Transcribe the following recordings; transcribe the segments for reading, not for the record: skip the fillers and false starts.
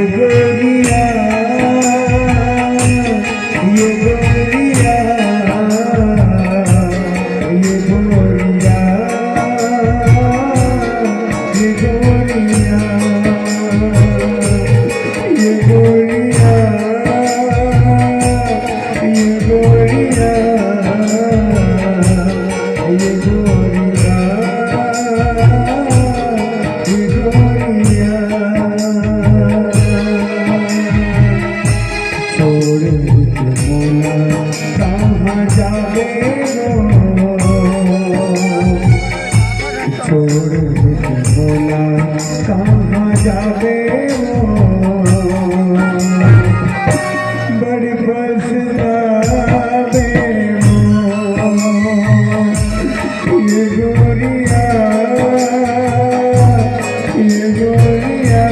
गोरिया ये गोरिया ये गोरिया ये गोरिया ये गोरिया ये गोरिया ये गोरिया ये गोरिया छोड़ के मोला कहाँ जावे छोड़ के मोला कहाँ जावे बड़ी पछतावे ये गोरिया ये गोरिया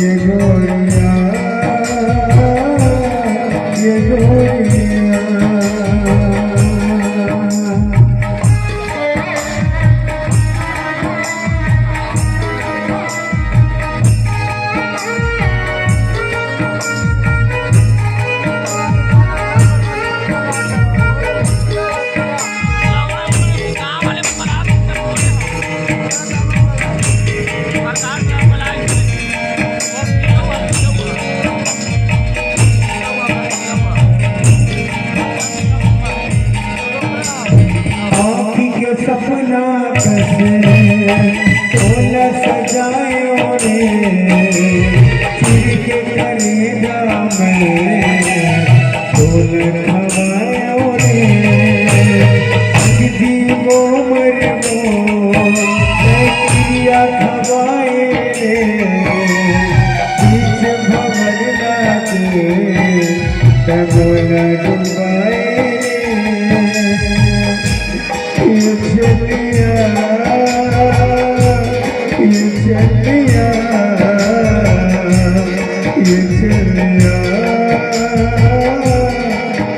ये गोरिया ये गोरिया सपना कैसे तोला सजायो रे चिर के करेगा मैं तोल खवायो रे किसी को मर को क्रिया खवाए रे बीच भवर नाचे तबोला डुबाए ये चलिया ये चलिया ये चलिया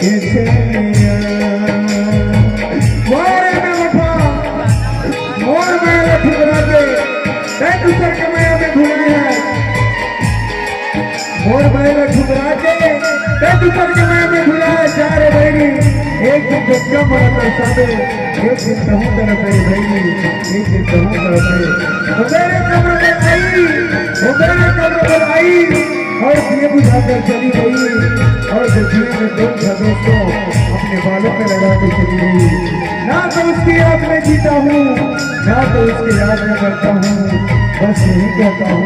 ये चलिया मोर में उठा मोर में ठुकरा दे दूसर के मैं में भूल गया मोर में ठुकरा के दूसर के मैं में भूला चारे बहनी एक दिन जब मरा कर सादे एक दिन कहूँ तरफ है भाई एक दिन कहूँ तरफ है वो मेरे कब्र पर आई और दिए बुझाकर चली गई और जजीरे में दो दोस्तों अपने बालों पे लगा के चली गई ना तो उसकी याद में जीता हूँ ना तो उसकी याद में करता हूँ बस यही कहता हूँ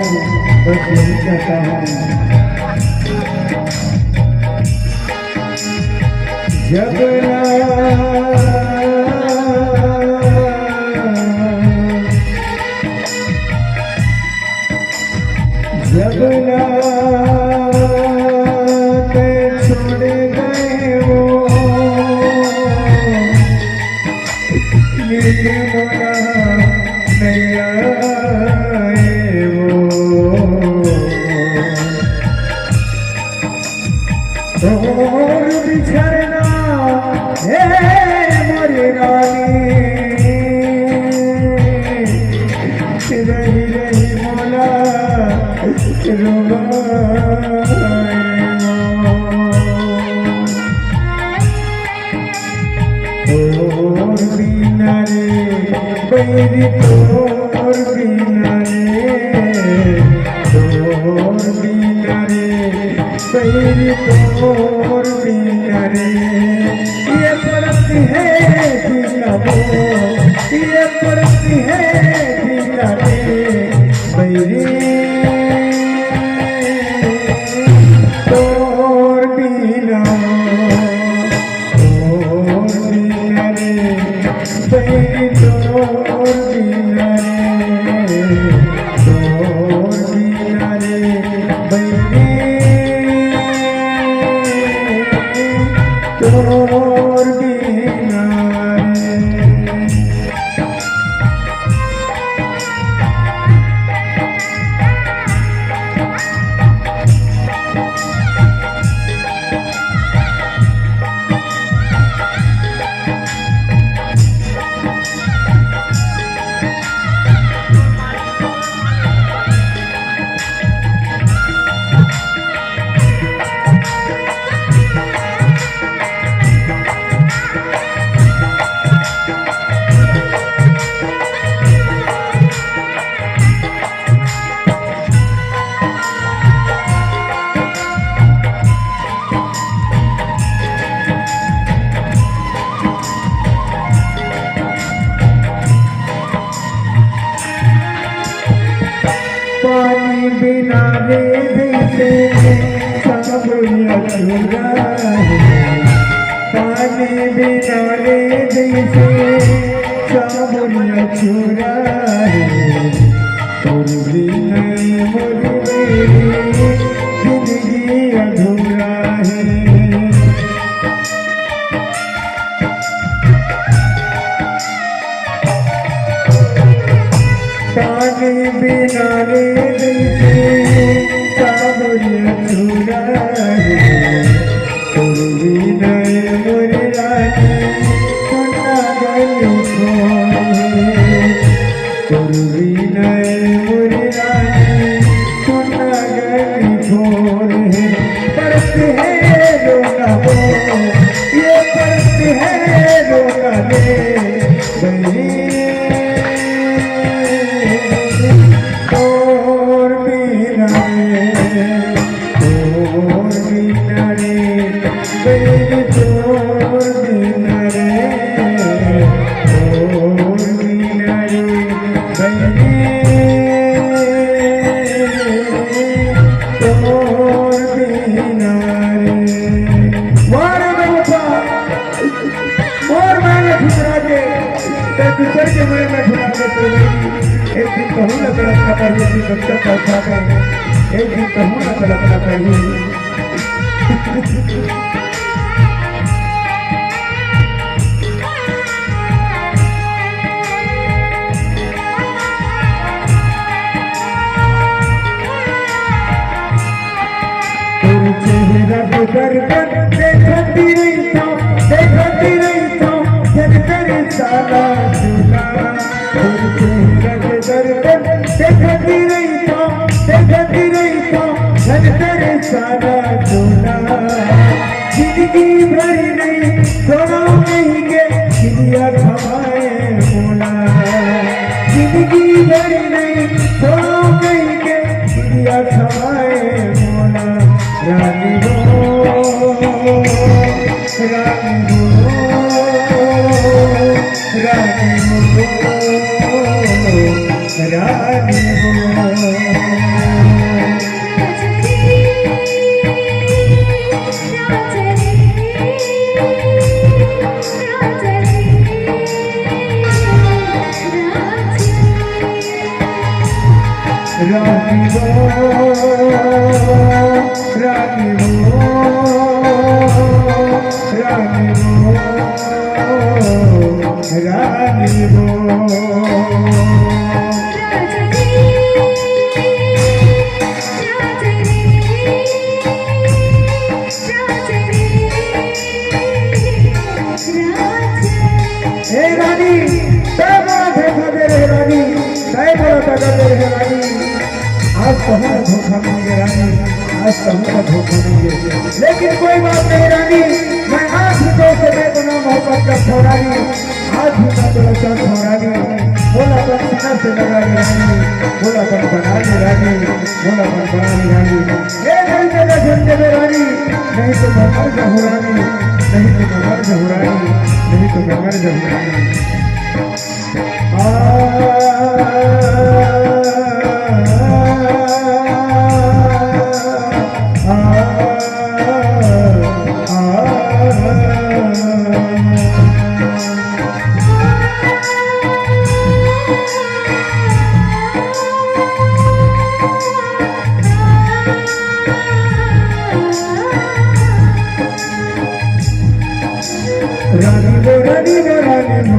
बस यही कहता हूँ जबला जबला ते छोड़ गए वो मेरे मोला नहीं आए वो और बिछड़ना हे मोरी रानी रही रही मोला और बिना रे बैरी तोर बिना रे तोर बिना रे बैरी तोर बिना रे ये पड़ती है बिना वो ये पड़ती है बिना रे बैरी तोर बिना रे बैरी तोर बिना रे तोर बिना रे बैरी तोर बिना रे पानी बिना रे जैसे सब अधूरा है, पानी बिना रे जैसे सब अधूरा है, और बिना मोर मेरी जिंदगी अधूरा है। पानी बिना रे जैसे सब अधूरा है, और बिना मोर रानी सुना गली खोए, और बिना मोर रानी सुना गली खोए। परत है रोका हो, ये परत है रोका दे गली, और बिना रे गली तोर बिना रे, और बिना रे गली तोर बिना रे। वार बाबा और मैंने ठुकरा के दूसर के मुझे में ठुकरा के एक दिन कहूँ ना तड़पना पड़ी, एक दिन बच्चा पहुँचा कर एक दिन कहूँ ना तड़पना पड़ी। दर्पण देखती रही था, देखती रही था, जब तेरे साला झूला, चेहरा के दर्पण देखती रही था, देखती रही था, जब तेरे साला झूला। जिंदगी भर नहीं सोना नहीं के चिड़िया खवाए मोला, जिंदगी भर नहीं सोना नहीं के चिड़िया खवाए मोला। रानी रानी रानी आज तुम्हारा धोखा देंगे रानी, आज तुम्हारा धोखा देंगे, लेकिन कोई बात नहीं रानी, मैं आज तो से बेगुनाह मोहब्बत का छोरानी, आज भी मैं तेरा चाँद छोरानी, बोलापन सीना से लगा ली रानी, बोलापन बना ली रानी, बोलापन बना ली रानी। ये नहीं तेरा झंडे में रानी, नहीं तो मैं मर जाऊँ रानी, नहीं तो मैं मर जाऊँ रानी, नहीं तो मैं मर जाऊँ रानी। रानी वो रानी वो रानी वो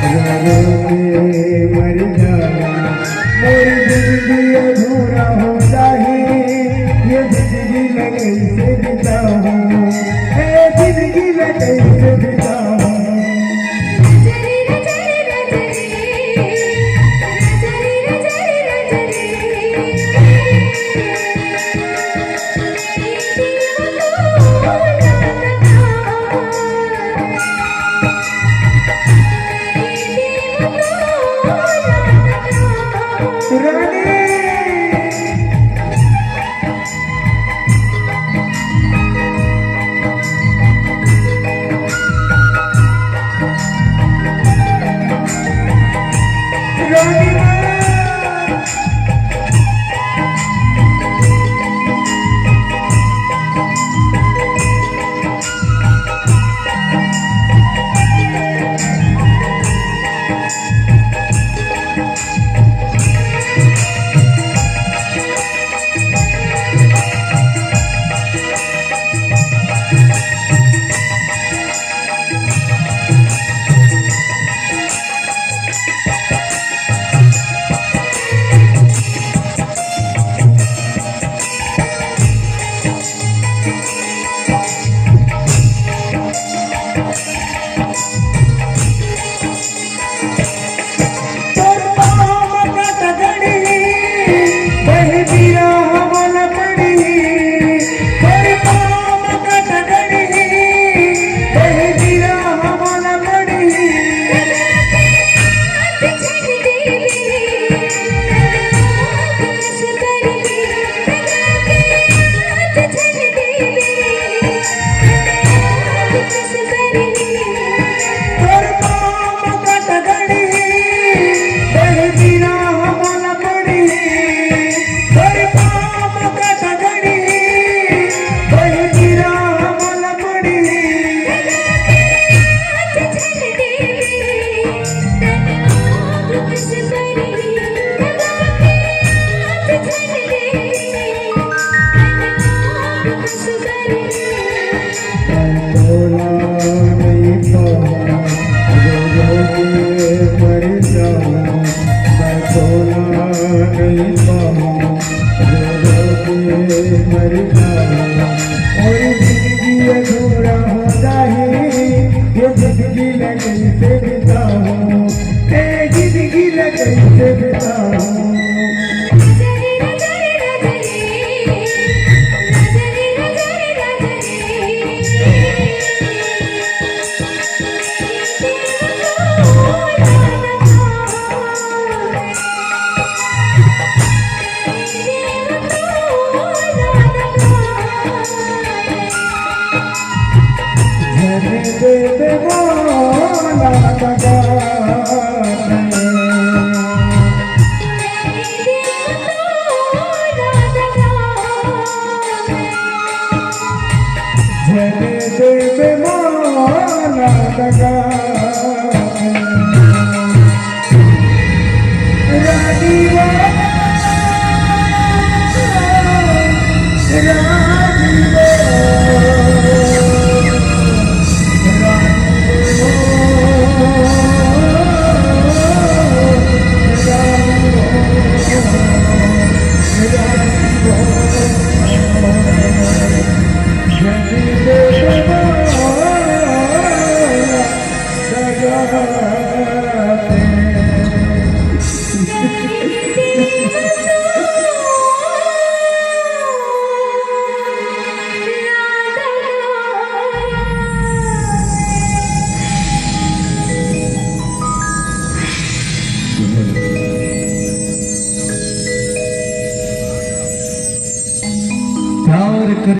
रो के मर जाना, मेरी जिंदगी अधूरा होता है, ये जिंदगी मैं कैसे बिताऊं, ये जिंदगी मैं कैसे बिताऊं। और जिंदगी अधूरा होता है, ये जिंदगी मैं कैसे बिताऊं, ये जिंदगी मैं कैसे बिताऊं।